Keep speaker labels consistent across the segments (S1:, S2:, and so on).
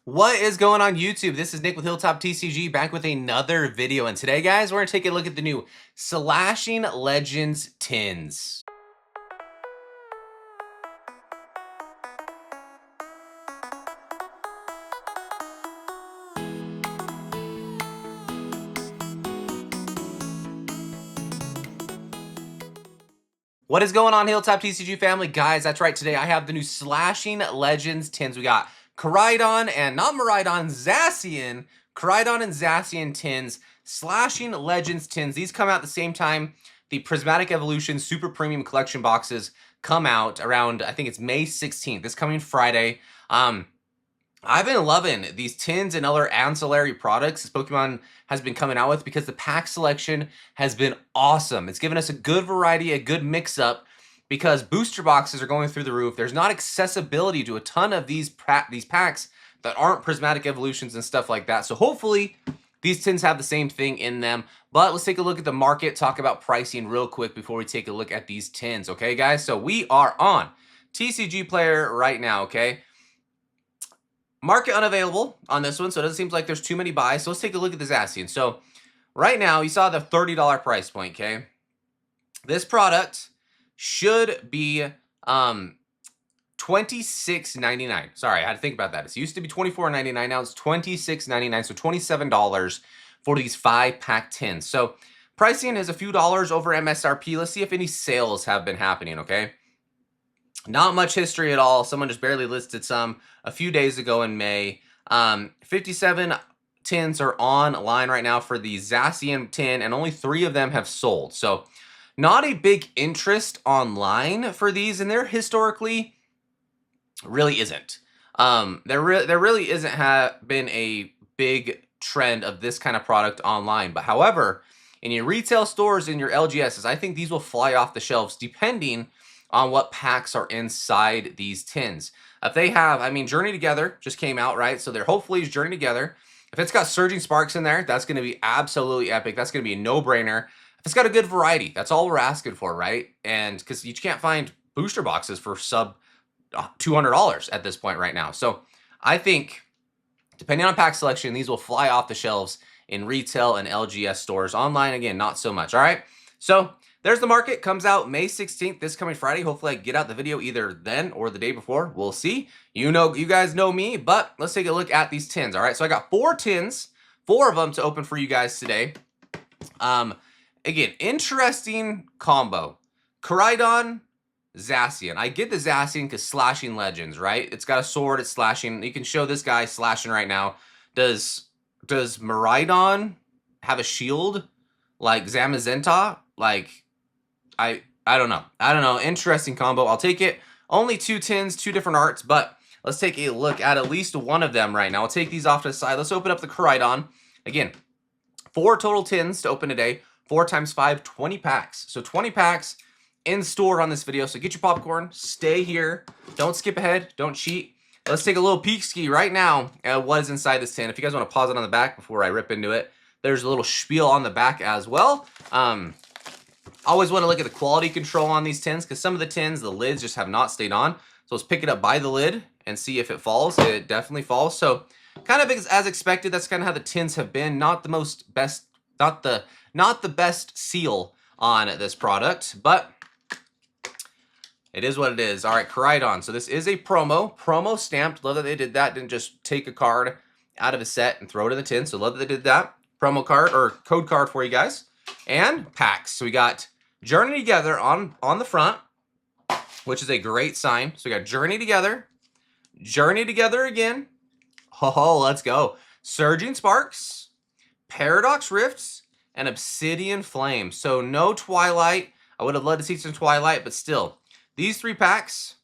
S1: What is going on YouTube? This is Nick with Hilltoptcg back with another video, and today guys we're going to take a look at the new Slashing Legends tins. What is going on, Hilltoptcg family? Guys, that's right, today I have the new Slashing Legends tins. We got Koraidon and not Miraidon, Zacian. Koraidon and Zacian tins, Slashing Legends tins. These come out at the same time the Prismatic Evolution Super Premium Collection boxes come out around, I think it's May 16th, this coming Friday. I've been loving these tins and other ancillary products this Pokemon has been coming out with because the pack selection has been awesome. It's given us a good variety, a good mix-up, because booster boxes are going through the roof. There's not accessibility to a ton of these packs that aren't Prismatic Evolutions and stuff like that. So hopefully these tins have the same thing in them. But let's take a look at the market, talk about pricing real quick before we take a look at these tins, okay guys? So we are on TCG Player right now, okay? Market unavailable on this one, so it doesn't seem like there's too many buys. So let's take a look at the Zacian. So right now, you saw the $30 price point, okay? This product should be $26.99. Sorry, I had to think about that. It used to be $24.99. Now it's $26.99, so $27 for these 5-pack tins. So pricing is a few dollars over MSRP. Let's see if any sales have been happening, okay? Not much history at all. Someone just barely listed some a few days ago in May. 57 tins are online right now for the Zacian tin, and only 3 of them have sold. So not a big interest online for these, and there historically really isn't. There really isn't been a big trend of this kind of product online. But however, in your retail stores, in your LGSs, I think these will fly off the shelves depending on what packs are inside these tins. If they have, I mean, Journey Together just came out, right? So they're hopefully Journey Together. If it's got Surging Sparks in there, that's going to be absolutely epic. That's going to be a no-brainer. If it's got a good variety, that's all we're asking for, right? And because you can't find booster boxes for sub $200 at this point right now. So I think, depending on pack selection, these will fly off the shelves in retail and LGS stores. Online, again, not so much, all right? So there's the market. Comes out May 16th, this coming Friday. Hopefully I get out the video either then or the day before. We'll see. You guys know me, but let's take a look at these tins, all right? So I got 4 tins, 4 of them to open for you guys today. Again, interesting combo. Koraidon, Zacian. I get the Zacian because Slashing Legends, right? It's got a sword, it's slashing. You can show this guy slashing right now. Does Miraidon have a shield like Zamazenta? Like, I don't know. I don't know. Interesting combo. I'll take it. Only 2 tins, 2 different arts, but let's take a look at least one of them right now. I'll take these off to the side. Let's open up the Koraidon. Again, 4 total tins to open today. 4 times 5, 20 packs. So 20 packs in store on this video. So get your popcorn. Stay here. Don't skip ahead. Don't cheat. Let's take a little peek ski right now at what is inside this tin. If you guys want to pause it on the back before I rip into it, there's a little spiel on the back as well. Always want to look at the quality control on these tins because some of the tins, the lids just have not stayed on. So let's pick it up by the lid and see if it falls. It definitely falls. So kind of as expected, that's kind of how the tins have been. Not the best seal on this product, but it is what it is. All right, Koraidon. So this is a promo stamped. Love that they did that. Didn't just take a card out of a set and throw it in the tin. So love that they did that. Promo card or code card for you guys. And packs. So we got Journey Together on the front, which is a great sign. So we got Journey Together again. Oh, let's go. Surging Sparks, Paradox Rifts, and Obsidian Flame. So no Twilight. I would have loved to see some Twilight, but still, these 3 packs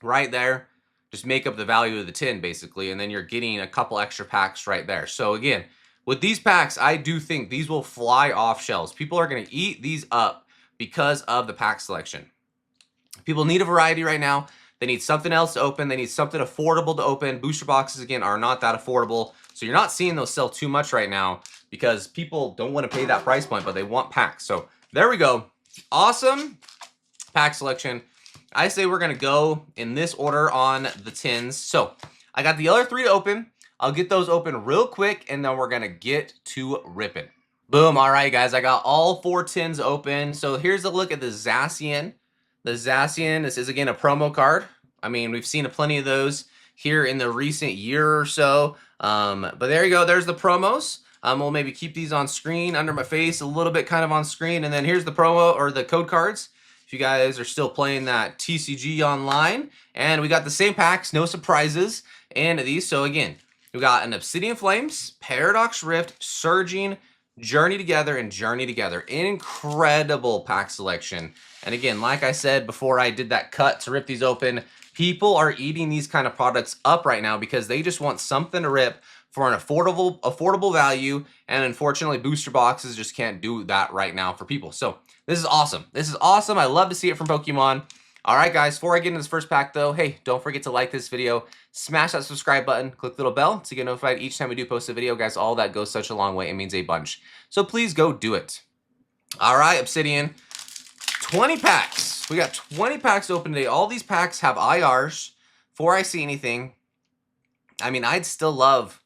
S1: right there just make up the value of the tin, basically, and then you're getting a couple extra packs right there. So again, with these packs, I do think these will fly off shelves. People are going to eat these up because of the pack selection. People need a variety right now. They need something else to open. They need something affordable to open. Booster boxes, again, are not that affordable. So you're not seeing those sell too much right now because people don't want to pay that price point, but they want packs. So there we go. Awesome pack selection. I say we're going to go in this order on the tins. So I got the other 3 to open. I'll get those open real quick, and then we're gonna get to ripping. Boom. All right, guys, I got all 4 tins open. So here's a look at the Zacian. The Zacian, this is again a promo card. I mean, we've seen plenty of those here in the recent year or so. But there you go. There's the promos. We'll maybe keep these on screen under my face a little bit kind of on screen. And then here's the promo or the code cards. If you guys are still playing that TCG online. And we got the same packs, no surprises in these. So again, we got an Obsidian Flames, Paradox Rift, Surging, Journey Together, and Journey Together. Incredible pack selection. And again, like I said before I did that cut to rip these open, people are eating these kind of products up right now because they just want something to rip for an affordable value. And unfortunately, booster boxes just can't do that right now for people. So this is awesome. This is awesome. I love to see it from Pokemon. All right, guys, before I get into this first pack, though, hey, don't forget to like this video, smash that subscribe button, click the little bell to get notified each time we do post a video. Guys, all that goes such a long way. It means a bunch. So please go do it. All right, Obsidian, 20 packs. We got 20 packs open today. All these packs have IRs. Before I see anything, I mean, I'd still love,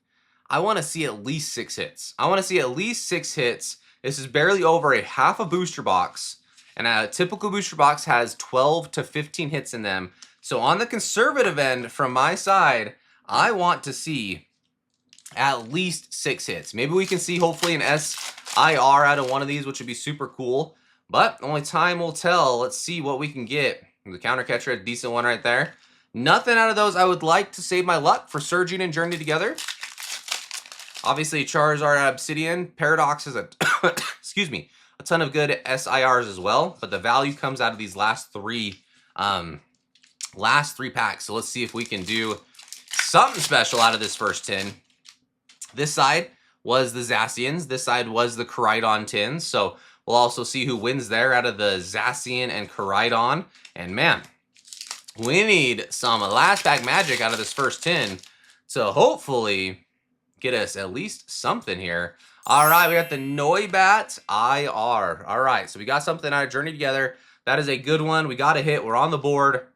S1: I want to see at least 6 hits. I want to see at least 6 hits. This is barely over a half a booster box. And a typical booster box has 12 to 15 hits in them. So on the conservative end, from my side, I want to see at least 6 hits. Maybe we can see hopefully an SIR out of one of these, which would be super cool. But only time will tell. Let's see what we can get. The counter catcher, a decent one right there. Nothing out of those. I would like to save my luck for Surging and Journey Together. Obviously, Charizard, Obsidian, Paradox is a excuse me, a ton of good SIRs as well, but the value comes out of these last three packs. So let's see if we can do something special out of this first tin. This side was the Zacians. This side was the Koraidon tins. So we'll also see who wins there out of the Zacian and Koraidon. And man, we need some last pack magic out of this first tin to hopefully get us at least something here. All right, we got the Noibat IR. All right, so we got something out of Journey Together. That is a good one. We got a hit. We're on the board.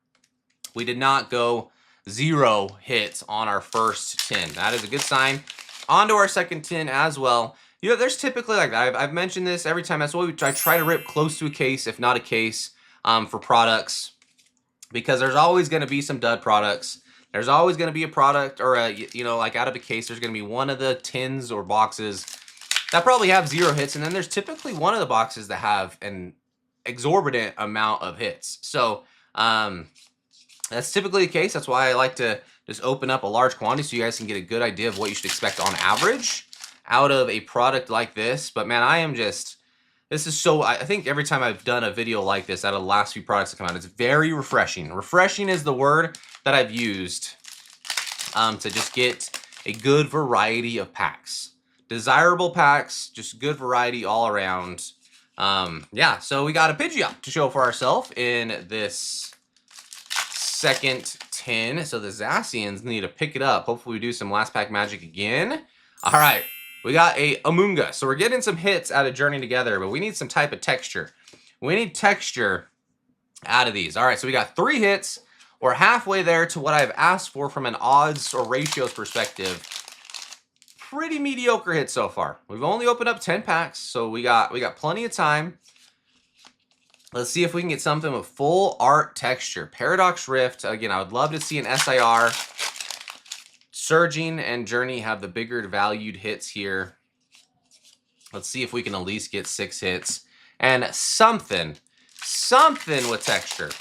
S1: We did not go 0 hits on our first tin. That is a good sign. On to our second tin as well. You know, there's typically like that. I've mentioned this every time. That's why I try to rip close to a case, if not a case, for products. Because there's always going to be some dud products. There's always going to be a product or a, you know, like out of a case, there's going to be one of the tins or boxes that probably have 0 hits, and then there's typically one of the boxes that have an exorbitant amount of hits. So that's typically the case. That's why I like to just open up a large quantity so you guys can get a good idea of what you should expect on average out of a product like this. But man, I am just, this is so, I think every time I've done a video like this out of the last few products that come out, it's very refreshing. Refreshing is the word that I've used to just get a good variety of packs. Desirable packs, just good variety all around. Yeah, so we got a Pidgeot to show for ourselves in this second tin. So the Zacians need to pick it up. Hopefully we do some last pack magic again. All right, we got a Amoonguss. So we're getting some hits out of Journey Together, but we need some type of texture. We need texture out of these. All right, so we got 3 hits. We're halfway there to what I've asked for from an odds or ratios perspective. Pretty mediocre hit so far. We've only opened up 10 packs, so we got plenty of time. Let's see if we can get something with full art texture. Paradox Rift, again, I would love to see an SIR. Surging and Journey have the bigger valued hits here. Let's see if we can at least get 6 hits. And something with texture.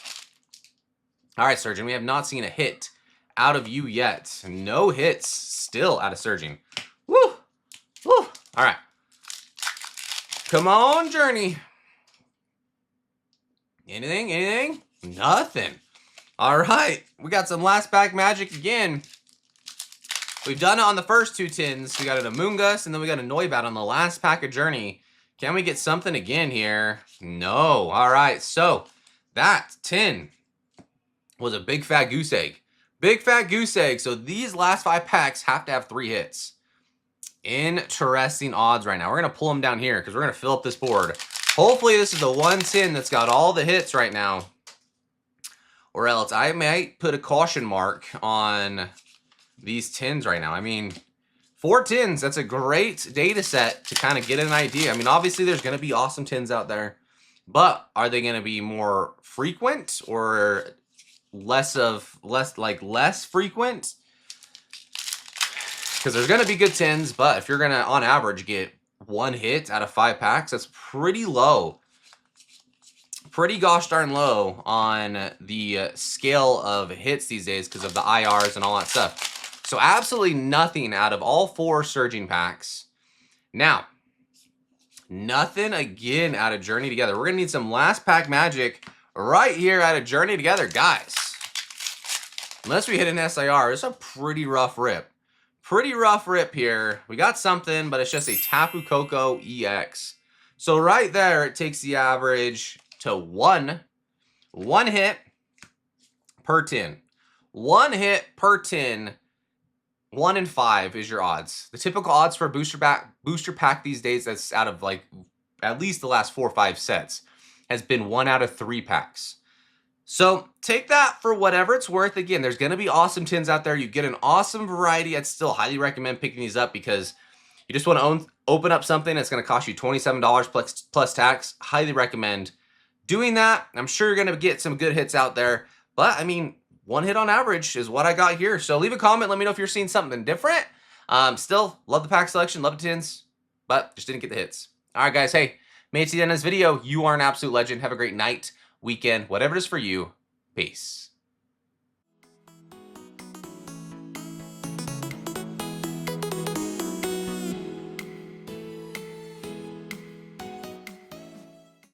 S1: All right, Surging, we have not seen a hit out of you yet. No hits still out of Surging. Woo! Woo! All right. Come on, Journey. Anything? Anything? Nothing. All right. We got some last pack magic again. We've done it on the first 2 tins. We got an Amoonguss, and then we got a Noibat on the last pack of Journey. Can we get something again here? No. All right. So that tin was a big fat goose egg. Big fat goose egg. So these last 5 packs have to have 3 hits. Interesting odds right now. We're going to pull them down here because we're going to fill up this board. Hopefully this is the one tin that's got all the hits right now. Or else I might put a caution mark on these tins right now. I mean, 4 tins, that's a great data set to kind of get an idea. I mean, obviously there's going to be awesome tins out there, but are they going to be more frequent or less frequent? Because there's going to be good tins, but if you're going to, on average, get 1 hit out of 5 packs, that's pretty low. Pretty gosh darn low on the scale of hits these days because of the IRs and all that stuff. So absolutely nothing out of all 4 surging packs. Now, nothing again out of Journey Together. We're going to need some last pack magic right here out of Journey Together, guys. Unless we hit an SIR, it's a pretty rough rip. Pretty rough rip here. We got something, but it's just a Tapu Koko EX. So right there, it takes the average to 1 hit per tin. 1 hit per tin. 1 in 5 is your odds. The typical odds for a booster pack these days, that's out of like at least the last 4 or 5 sets, has been 1 out of 3 packs. So take that for whatever it's worth. Again, there's going to be awesome tins out there. You get an awesome variety. I'd still highly recommend picking these up because you just want to open up something that's going to cost you $27 plus tax. Highly recommend doing that. I'm sure you're going to get some good hits out there. But, I mean, 1 hit on average is what I got here. So leave a comment. Let me know if you're seeing something different. Still, love the pack selection. Love the tins. But just didn't get the hits. All right, guys. Hey, made it to the end of this video. You are an absolute legend. Have a great night, weekend, whatever it is for you. Peace.